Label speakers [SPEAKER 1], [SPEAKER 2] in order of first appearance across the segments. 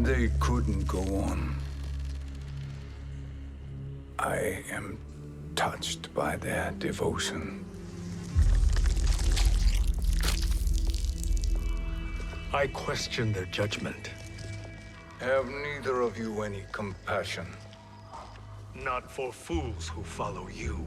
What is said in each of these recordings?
[SPEAKER 1] They couldn't go on. I am touched by their devotion.
[SPEAKER 2] I question their judgment.
[SPEAKER 1] Have neither of you any compassion?
[SPEAKER 2] Not for fools who follow you.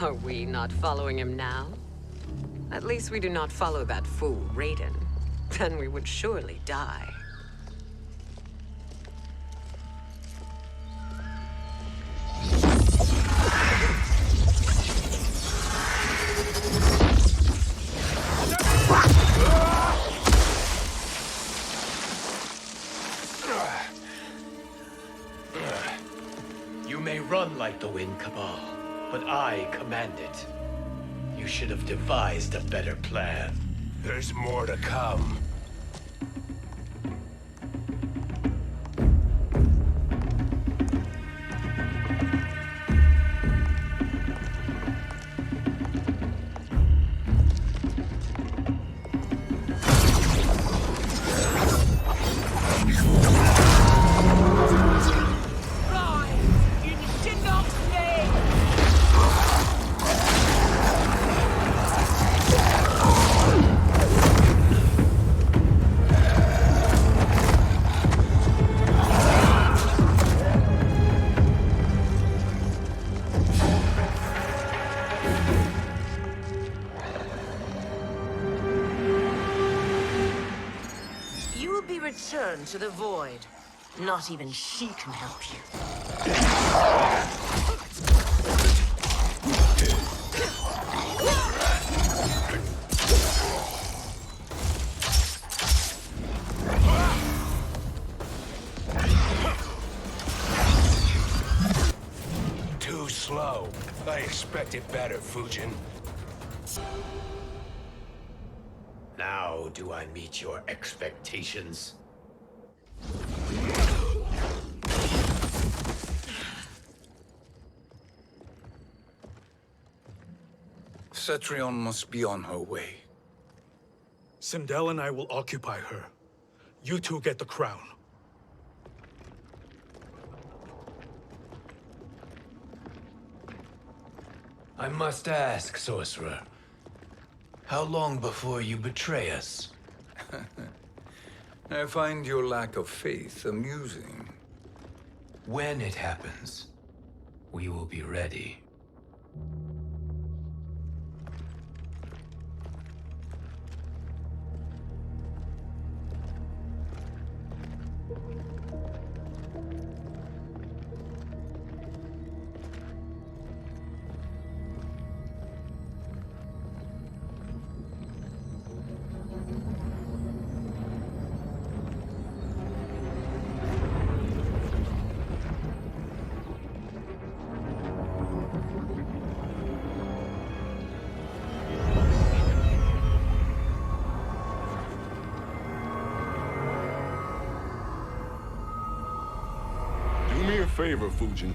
[SPEAKER 3] Are we not following him now? At least we do not follow that fool, Rayden. Then we would surely die.
[SPEAKER 4] You may run like the wind, Cabal, but I command it. You should have devised a better plan.
[SPEAKER 5] There's more to come.
[SPEAKER 6] Return to the void. Not even she can help you.
[SPEAKER 5] Too slow. I expected better, Fujin.
[SPEAKER 4] Now do I meet your expectations?
[SPEAKER 1] Cetrion must be on her way.
[SPEAKER 2] Sindel and I will occupy her. You two get the crown.
[SPEAKER 4] I must ask, sorcerer. How long before you betray us?
[SPEAKER 1] I find your lack of faith amusing.
[SPEAKER 4] When it happens, we will be ready.
[SPEAKER 7] Do me a favor, Fujin,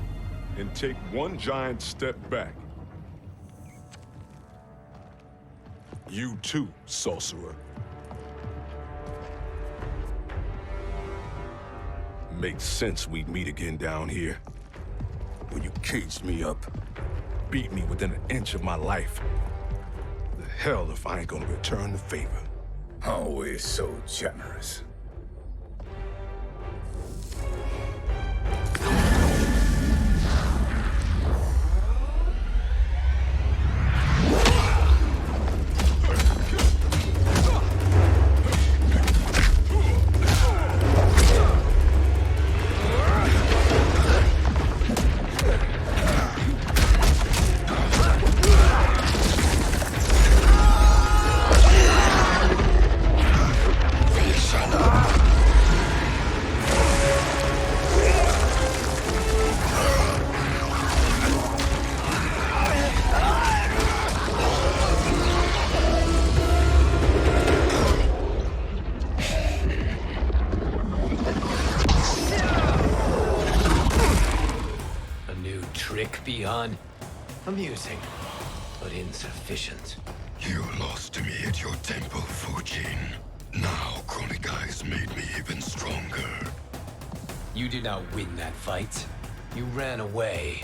[SPEAKER 7] and take one giant step back. You too, sorcerer. Makes sense we'd meet again down here. When you caged me up, beat me within an inch of my life. The hell if I ain't gonna return the favor.
[SPEAKER 1] Always so generous.
[SPEAKER 4] Beyond amusing, but insufficient.
[SPEAKER 8] You lost to me at your temple, Fujin. Now Kronика has made me even stronger.
[SPEAKER 4] You did not win that fight. You ran away.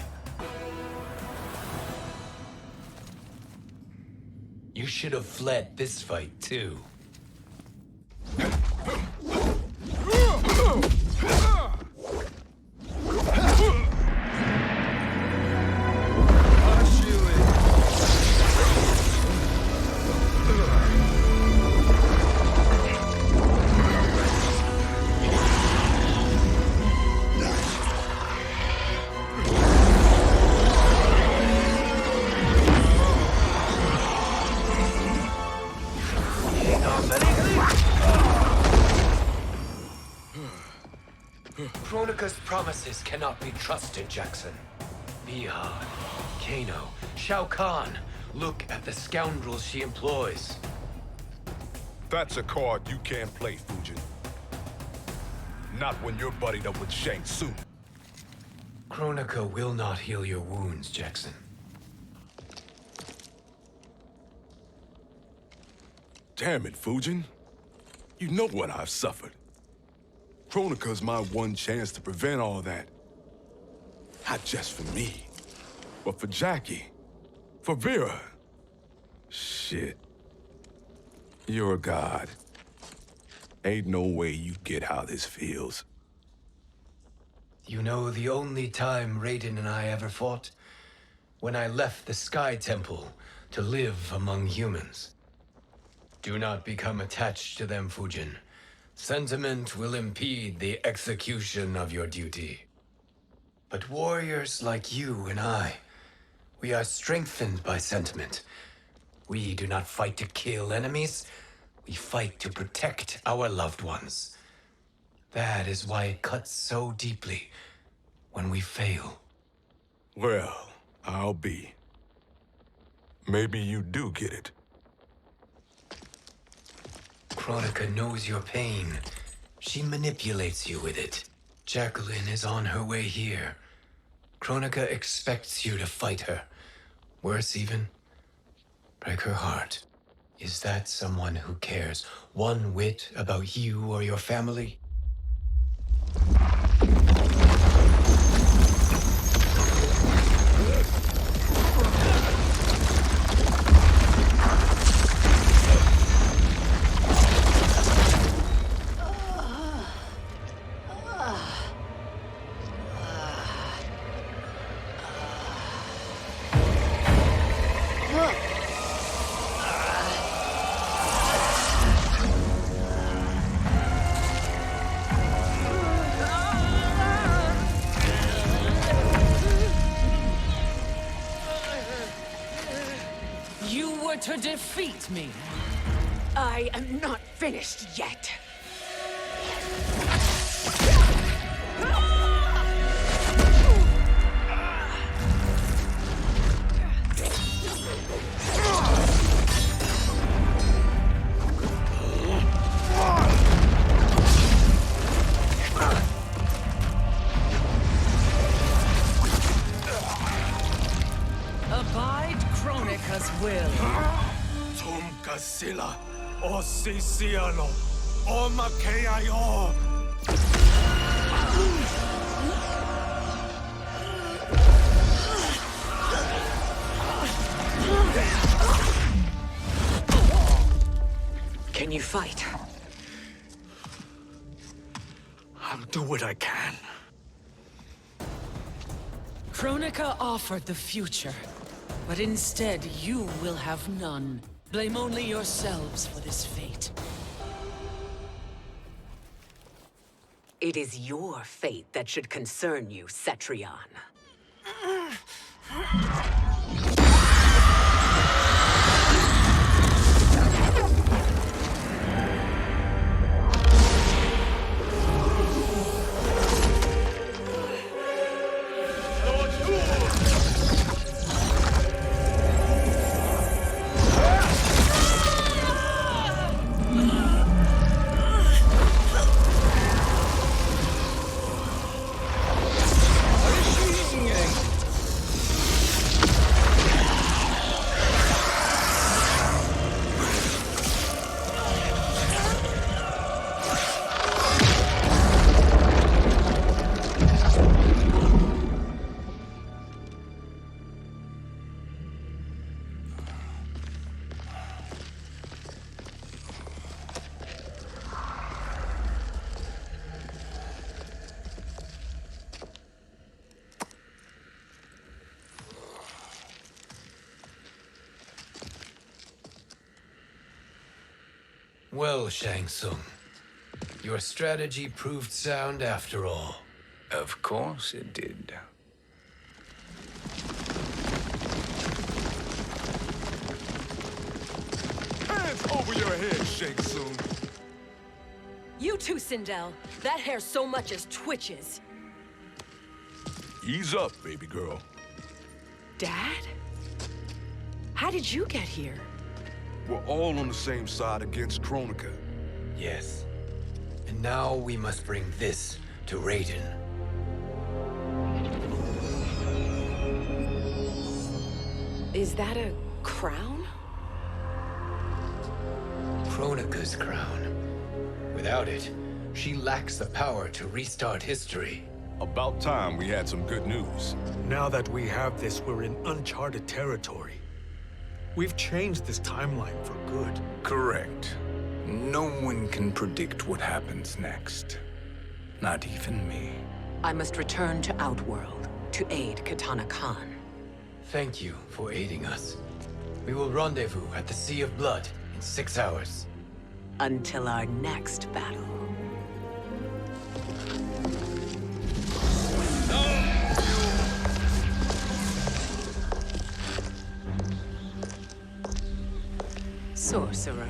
[SPEAKER 4] You should have fled this fight, too. Kronika's promises cannot be trusted, Jackson. Bihar, Kano, Shao Kahn. Look at the scoundrels she employs.
[SPEAKER 7] That's a card you can't play, Fujin. Not when you're buddied up with Shang Tsung.
[SPEAKER 4] Kronика will not heal your wounds, Jackson.
[SPEAKER 7] Damn it, Fujin. You know what I've suffered. Kronika's my one chance to prevent all that. Not just for me, but for Jackie, for Vera. Shit. You're a god. Ain't no way you get how this feels.
[SPEAKER 4] You know the only time Raiden and I ever fought? When I left the Sky Temple to live among humans. Do not become attached to them, Fujin. Sentiment will impede the execution of your duty. But warriors like you and I, we are strengthened by sentiment. We do not fight to kill enemies. We fight to protect our loved ones. That is why it cuts so deeply when we fail.
[SPEAKER 7] Well, I'll be. Maybe you do get it.
[SPEAKER 4] Kronика knows your pain. She manipulates you with it. Jacqueline is on her way here. Kronika expects you to fight her. Worse even, break her heart. Is that someone who cares one whit about you or your family?
[SPEAKER 6] To defeat me. I am not finished yet. Abide Kronika's will.
[SPEAKER 2] Sila, o Sisiano, o Makeayo.
[SPEAKER 3] Can you fight?
[SPEAKER 2] I'll do what I can.
[SPEAKER 6] Kronika offered the future, but instead you will have none. Blame only yourselves for this fate.
[SPEAKER 3] It is your fate that should concern you, Cetrion.
[SPEAKER 4] Well, Shang Tsung, your strategy proved sound after all.
[SPEAKER 1] Of course it did.
[SPEAKER 7] Hands over your head, Shang Tsung.
[SPEAKER 9] You too, Sindel. That hair so much as twitches.
[SPEAKER 7] Ease up, baby girl.
[SPEAKER 9] Dad? How did you get here?
[SPEAKER 7] We're all on the same side against Kronика.
[SPEAKER 4] Yes. And now we must bring this to Raiden.
[SPEAKER 9] Is that a crown?
[SPEAKER 4] Kronika's crown. Without it, she lacks the power to restart history.
[SPEAKER 7] About time we had some good news.
[SPEAKER 2] Now that we have this, we're in uncharted territory. We've changed this timeline for good.
[SPEAKER 1] Correct. No one can predict what happens next. Not even me.
[SPEAKER 3] I must return to Outworld to aid Katana Khan.
[SPEAKER 4] Thank you for aiding us. We will rendezvous at the Sea of Blood in 6 hours.
[SPEAKER 3] Until our next battle. Sorcerer.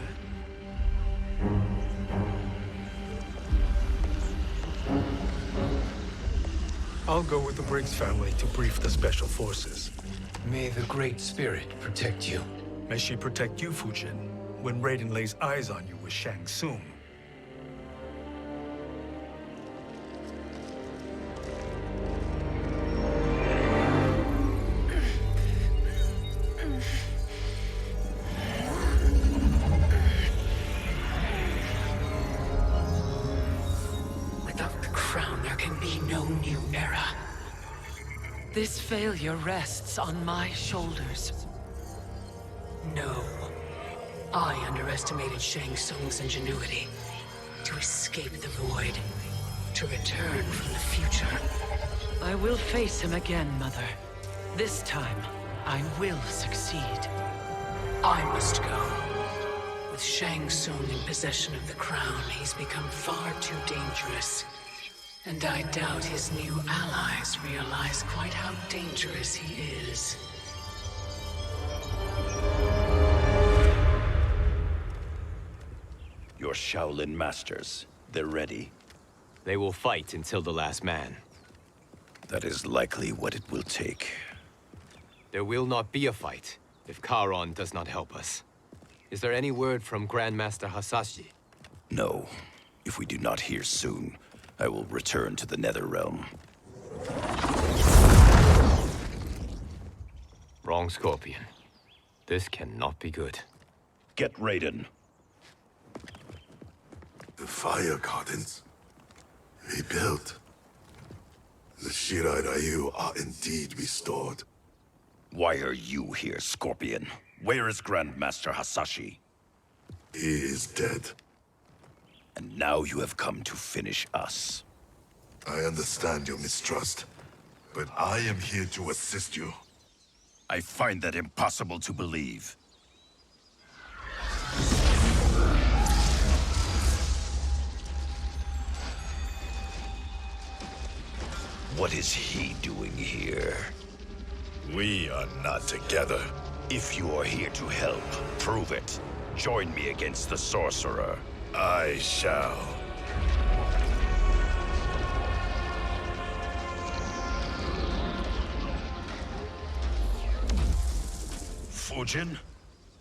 [SPEAKER 2] I'll go with the Briggs family to brief the Special Forces.
[SPEAKER 4] May the Great Spirit protect you.
[SPEAKER 2] May she protect you, Fujin, when Raiden lays eyes on you with Shang Tsung.
[SPEAKER 6] Without the crown, there can be no new era. This failure rests on my shoulders. No. I underestimated Shang Tsung's ingenuity. To escape the void. To return from the future. I will face him again, Mother. This time, I will succeed. I must go. With Shang Tsung in possession of the crown, he's become far too dangerous. And I doubt his new allies realize quite how dangerous he is.
[SPEAKER 10] Your Shaolin masters, they're ready.
[SPEAKER 11] They will fight until the last man.
[SPEAKER 10] That is likely what it will take.
[SPEAKER 11] There will not be a fight if Charon does not help us. Is there any word from Grandmaster Hasashi?
[SPEAKER 10] No. If we do not hear soon, I will return to the Netherrealm.
[SPEAKER 11] Wrong, Scorpion. This cannot be good.
[SPEAKER 10] Get Raiden.
[SPEAKER 8] The fire gardens rebuilt. The Shirai Ryu are indeed restored.
[SPEAKER 10] Why are you here, Scorpion? Where is Grandmaster Hasashi?
[SPEAKER 8] He is dead.
[SPEAKER 10] And now you have come to finish us.
[SPEAKER 8] I understand your mistrust, but I am here to assist you.
[SPEAKER 10] I find that impossible to believe. What is he doing here?
[SPEAKER 8] We are not together.
[SPEAKER 10] If you are here to help, prove it. Join me against the sorcerer.
[SPEAKER 8] I shall.
[SPEAKER 10] Fujin?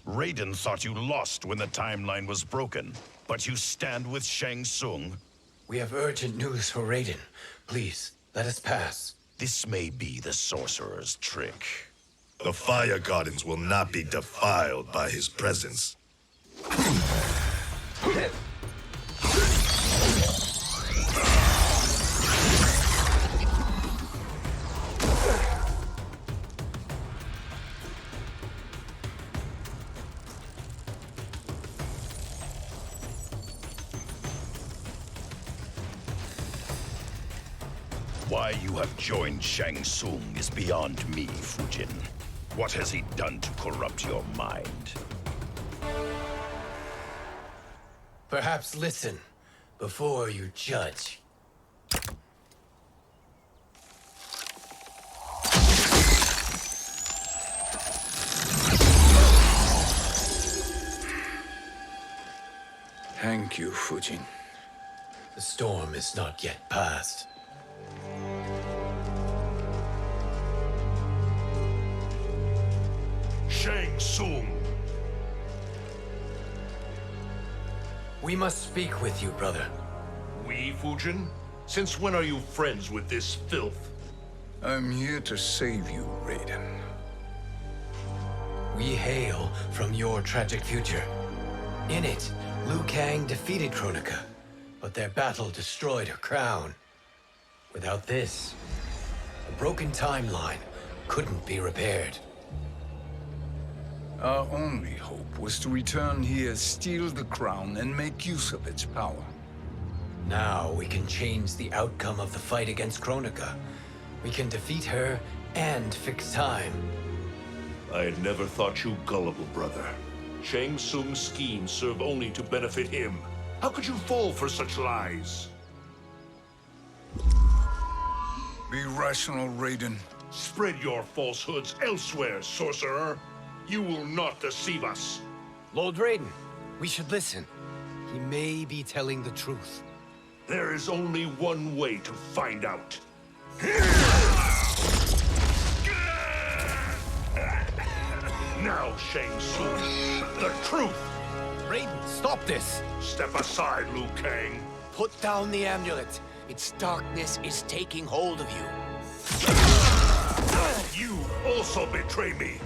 [SPEAKER 10] Raiden thought you lost when the timeline was broken, but you stand with Shang Tsung.
[SPEAKER 4] We have urgent news for Raiden. Please, let us pass.
[SPEAKER 10] This may be the sorcerer's trick.
[SPEAKER 8] The fire gardens will not be defiled by his presence.
[SPEAKER 10] Why you have joined Shang Tsung is beyond me, Fujin. What has he done to corrupt your mind?
[SPEAKER 4] Perhaps listen before you judge.
[SPEAKER 1] Thank you, Fujin.
[SPEAKER 4] The storm is not yet past.
[SPEAKER 10] Shang Tsung!
[SPEAKER 4] We must speak with you, brother.
[SPEAKER 5] We, Fujin? Since when are you friends with this filth?
[SPEAKER 1] I'm here to save you, Raiden.
[SPEAKER 4] We hail from your tragic future. In it, Liu Kang defeated Kronика, but their battle destroyed her crown. Without this, the broken timeline couldn't be repaired.
[SPEAKER 1] Our only hope was to return here, steal the crown, and make use of its power.
[SPEAKER 4] Now we can change the outcome of the fight against Kronика. We can defeat her and fix time.
[SPEAKER 5] I had never thought you gullible, brother. Shang Tsung's schemes serve only to benefit him. How could you fall for such lies?
[SPEAKER 1] Be rational, Raiden.
[SPEAKER 5] Spread your falsehoods elsewhere, sorcerer. You will not deceive us.
[SPEAKER 4] Lord Raiden, we should listen. He may be telling the truth.
[SPEAKER 5] There is only one way to find out. Now, Shang Tsung, the truth!
[SPEAKER 4] Raiden, stop this!
[SPEAKER 5] Step aside, Liu Kang.
[SPEAKER 4] Put down the amulet. Its darkness is taking hold of you.
[SPEAKER 5] You also betray me.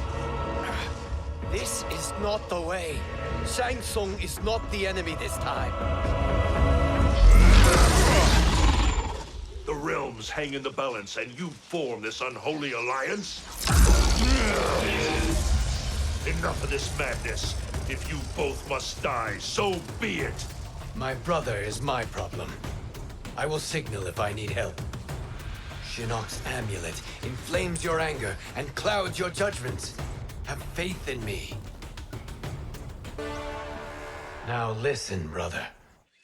[SPEAKER 4] This is not the way. Shang Tsung is not the enemy this time.
[SPEAKER 5] The realms hang in the balance, and you form this unholy alliance? Enough of this madness. If you both must die, so be it.
[SPEAKER 4] My brother is my problem. I will signal if I need help. Shinnok's amulet inflames your anger and clouds your judgments. Have faith in me. Now listen, brother.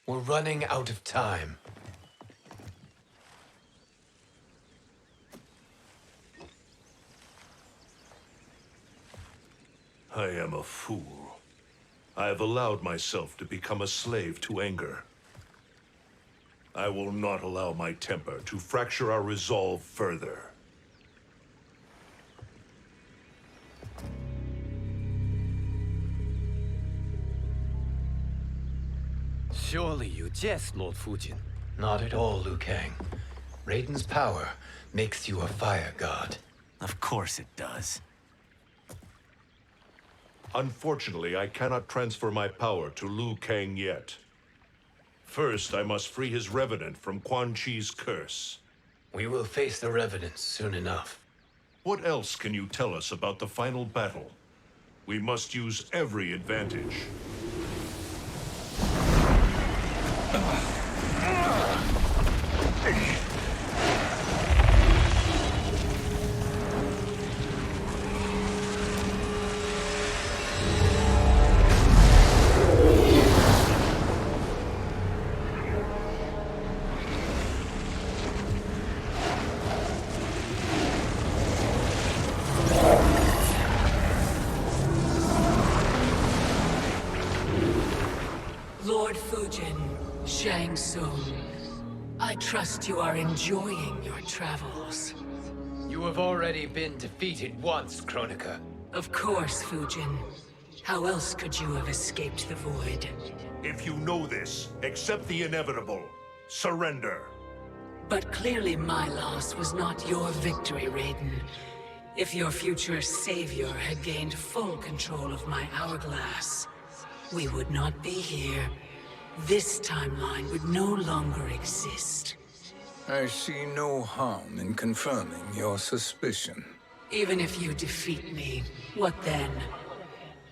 [SPEAKER 4] We're running out of time.
[SPEAKER 5] I am a fool. I have allowed myself to become a slave to anger. I will not allow my temper to fracture our resolve further.
[SPEAKER 4] Surely you jest, Lord Fujin. Not at all, Liu Kang. Raiden's power makes you a fire god.
[SPEAKER 12] Of course it does.
[SPEAKER 5] Unfortunately, I cannot transfer my power to Liu Kang yet. First, I must free his revenant from Quan Chi's curse.
[SPEAKER 4] We will face the revenants soon enough.
[SPEAKER 5] What else can you tell us about the final battle? We must use every advantage.
[SPEAKER 6] Lord Fujin, Shang Tsung, I trust you are enjoying your travels.
[SPEAKER 4] You have already been defeated once, Kronика.
[SPEAKER 6] Of course, Fujin. How else could you have escaped the void?
[SPEAKER 5] If you know this, accept the inevitable. Surrender.
[SPEAKER 6] But clearly my loss was not your victory, Raiden. If your future savior had gained full control of my hourglass, we would not be here. This timeline would no longer exist.
[SPEAKER 1] I see no harm in confirming your suspicion.
[SPEAKER 6] Even if you defeat me, what then?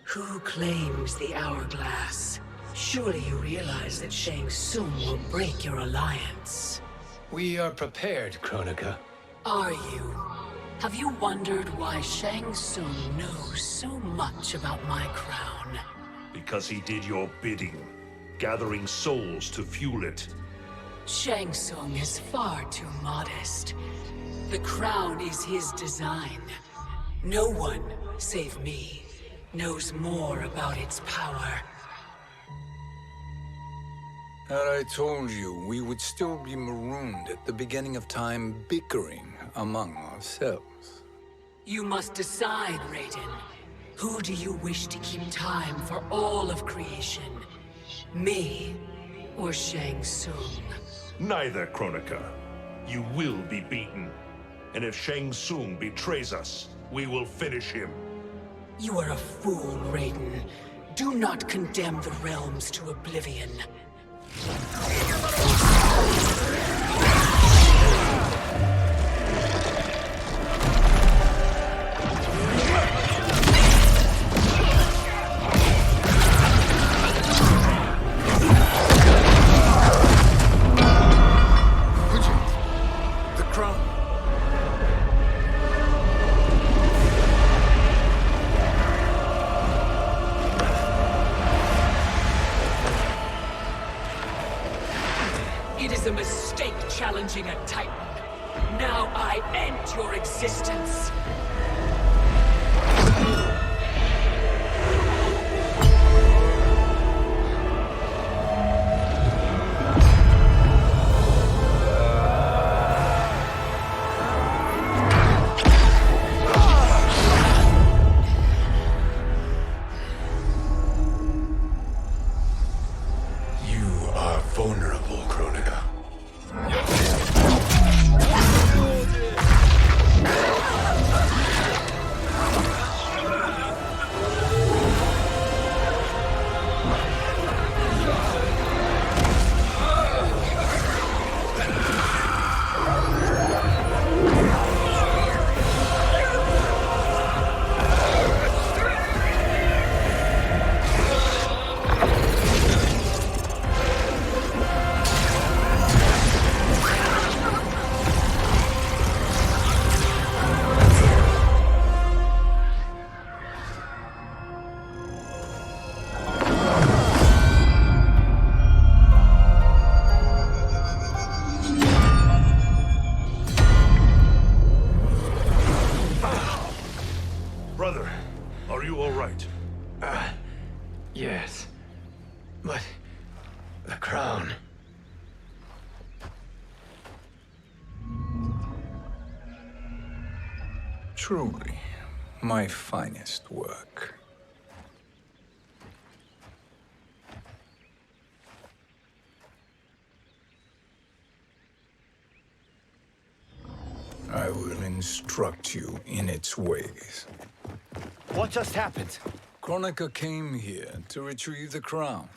[SPEAKER 6] Who claims the hourglass? Surely you realize that Shang Tsung will break your alliance.
[SPEAKER 4] We are prepared, Kronika.
[SPEAKER 6] Are you? Have you wondered why Shang Tsung knows so much about my crown?
[SPEAKER 5] Because he did your bidding. gathering souls to fuel it.
[SPEAKER 6] Shang Tsung is far too modest. The crown is his design. No one, save me, knows more about its power.
[SPEAKER 1] Had I told you, we would still be marooned at the beginning of time, bickering among ourselves.
[SPEAKER 6] You must decide, Raiden. Who do you wish to keep time for all of creation? Me or Shang Tsung?
[SPEAKER 5] Neither, Kronика. You will be beaten. And if Shang Tsung betrays us, we will finish him.
[SPEAKER 6] You are a fool, Raiden. Do not condemn the realms to oblivion.
[SPEAKER 1] The crown.
[SPEAKER 6] It is a mistake challenging a Titan. Now I end your existence.
[SPEAKER 1] You are vulnerable, Kronика.
[SPEAKER 5] Brother, are you all right?
[SPEAKER 4] Yes. But the crown.
[SPEAKER 1] Truly, my finest work. I will instruct you in its ways.
[SPEAKER 11] What just happened?
[SPEAKER 1] Kronика came here to retrieve the crown.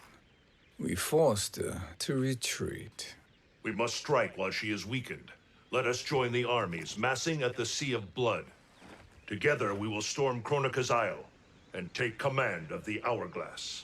[SPEAKER 1] We forced her to retreat.
[SPEAKER 5] We must strike while she is weakened. Let us join the armies, massing at the Sea of Blood. Together we will storm Kronika's Isle and take command of the Hourglass.